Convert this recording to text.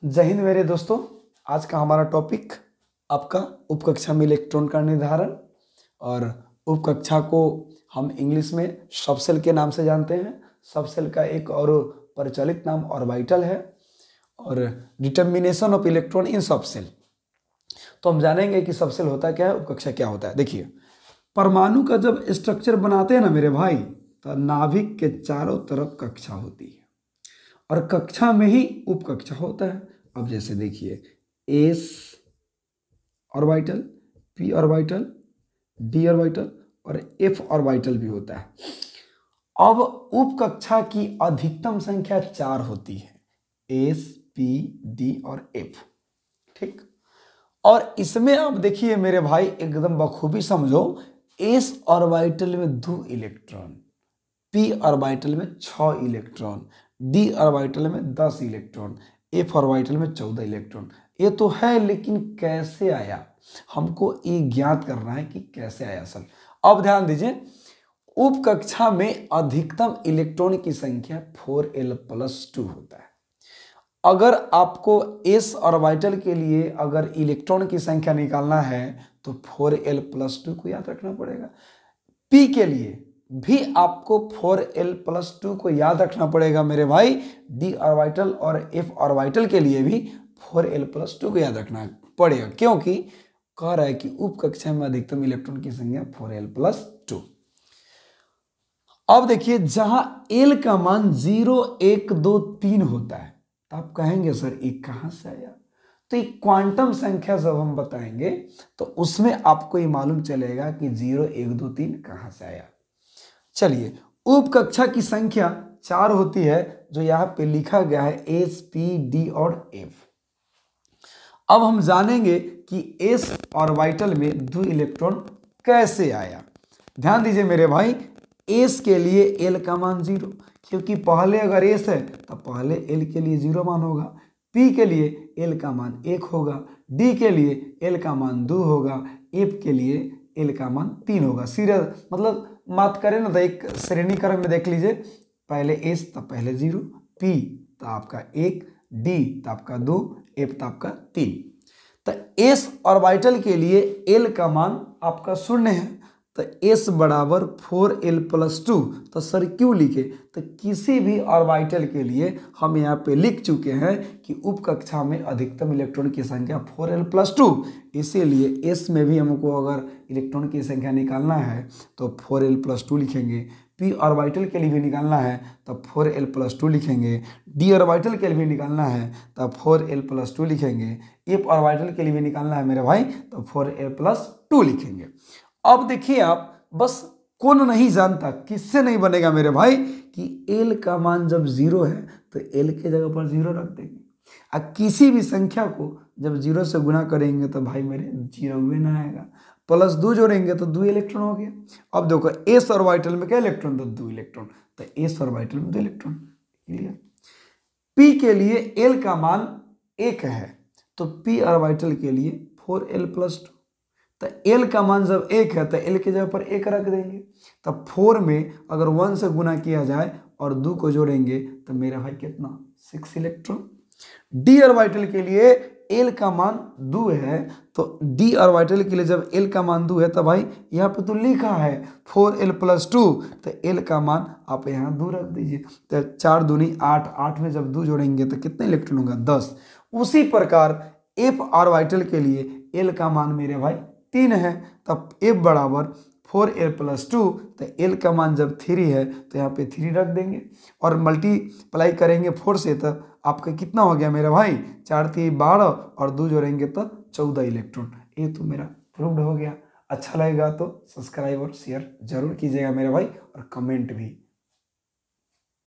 जय हिंद मेरे दोस्तों। आज का हमारा टॉपिक आपका उपकक्षा में इलेक्ट्रॉन का निर्धारण, और उपकक्षा को हम इंग्लिश में सबसेल के नाम से जानते हैं। सबसेल का एक और प्रचलित नाम ऑर्बिटल है, और determination of electron in subshell. तो हम जानेंगे कि सबसेल होता क्या है, उपकक्षा क्या होता है। देखिए, परमाणु का जब स्ट्रक्चर बनाते हैं ना मेरे भाई, तो नाभिक के चारों तरफ कक्षा होती है, और कक्षा में ही उपकक्षा होता है। अब जैसे देखिए, S orbital, P orbital, D orbital और एफ ऑर्बिटल भी होता है। अब उपकक्षा की अधिकतम संख्या 4 होती है, एस, पी, डी और एफ। ठीक। और इसमें आप देखिए मेरे भाई, एकदम बखूबी समझो। एस ऑर्बिटल में 2 इलेक्ट्रॉन, पी ऑर्बिटल में 6 इलेक्ट्रॉन, डी ऑर्बिटल में 10 इलेक्ट्रॉन, एफ ऑर्बिटल में 14 इलेक्ट्रॉन। ये तो है, लेकिन कैसे आया, हमको ये ज्ञात करना है कि कैसे आया असल। अब ध्यान दीजिए, उपकक्षा में अधिकतम इलेक्ट्रॉन की संख्या 4l+2 होता है। अगर आपको एस ऑर्बिटल के लिए अगर इलेक्ट्रॉन की संख्या निकालना है तो 4l+2 को याद रखना पड़ेगा। पी के लिए भी आपको 4l+2 को याद रखना पड़ेगा मेरे भाई। डी ऑर्बिटल और एफ ऑर्बिटल के लिए भी 4l+2 को याद रखना पड़ेगा, क्योंकि कह रहा है कि उपकक्षा में अधिकतम इलेक्ट्रॉन की संख्या 4l+2। अब देखिए, जहां l का मान 0, 1, 2, 3 होता है, तो आप कहेंगे सर ये कहां से आया। तो एक क्वांटम संख्या जब हम बताएंगे तो उसमें आपको ये मालूम चलेगा कि 0, 1, 2, 3 कहां से आया। चलिए, उपकक्षा की संख्या 4 होती है, जो यहाँ पे लिखा गया है एस, पी, डी और एफ। अब हम जानेंगे कि एस ऑर्बिटल में 2 इलेक्ट्रॉन कैसे आया। ध्यान दीजिए मेरे भाई, एस के लिए एल का मान 0, क्योंकि पहले अगर एस है तो पहले एल के लिए 0 मान होगा। पी के लिए एल का मान 1 होगा, डी के लिए एल का मान 2 होगा, एफ के लिए एल का मान 3 होगा। सीरियस मतलब बात करें ना तो एक श्रेणी क्रम में देख लीजिए, पहले एस तो पहले 0, पी तो आपका 1, डी तो आपका 2, एफ तो आपका 3। तो एस ऑर्बिटल के लिए एल का मान आपका 0 है, तो s बराबर 4l+2। तो सर क्यों लिखे, तो किसी भी ऑर्बिटल के लिए हम यहाँ पे लिख चुके हैं कि उपकक्षा में अधिकतम इलेक्ट्रॉन की संख्या 4l+2, इसीलिए s में भी हमको अगर इलेक्ट्रॉन की संख्या निकालना है तो 4l+2 लिखेंगे। p ऑर्बिटल के लिए भी निकालना है तो 4l+2 लिखेंगे। d ऑर्बिटल के लिए भी निकालना है तो 4l+2 लिखेंगे। f ऑर्बिटल के लिए भी निकालना है मेरे भाई तो 4l+2 लिखेंगे। अब देखिए, आप बस कौन नहीं जानता, किससे नहीं बनेगा मेरे भाई, कि l का मान जब 0 है तो l के जगह पर 0 रख देंगे, और किसी भी संख्या को जब 0 से गुना करेंगे तो भाई मेरे 0 ना आएगा, +2 जोड़ेंगे तो 2 इलेक्ट्रॉन हो गया। अब देखो, एस ऑर्बिटल में क्या इलेक्ट्रॉन, तो 2 इलेक्ट्रॉन, तो एस ऑर्बिटल में 2 इलेक्ट्रॉन। क्लियर। पी के लिए l का मान 1 है, तो पी ऑर्बिटल के लिए 4l+2। तो l का मान जब 1 है तो l की जगह पर 1 रख देंगे। तब 4 में अगर 1 से गुना किया जाए और 2 को जोड़ेंगे तो मेरा भाई कितना, 6 इलेक्ट्रॉन। d ऑर्बिटल के लिए l का मान 2 है, तो d ऑर्बिटल के लिए जब l का मान 2 है तो भाई यहाँ पे तो लिखा है 4l+2, तो l का मान आप यहाँ 2 रख दीजिए। तो 4 दूनी 8, 8 में जब 2 जोड़ेंगे तो कितने इलेक्ट्रॉन होगा, 10। उसी प्रकार f ऑर्बिटल के लिए l का मान मेरे भाई 3 है, तब f बराबर 4l+2, तो l का मान जब 3 है तो यहाँ पे 3 रख देंगे, और मल्टीप्लाई करेंगे 4 से तो आपका कितना हो गया मेरा भाई, 4 3 12, और 2 जोड़ेंगे तो 14 इलेक्ट्रॉन। ये तो मेरा प्रूव्ड हो गया। अच्छा लगेगा तो सब्सक्राइब और शेयर जरूर कीजिएगा मेरे भाई, और कमेंट भी।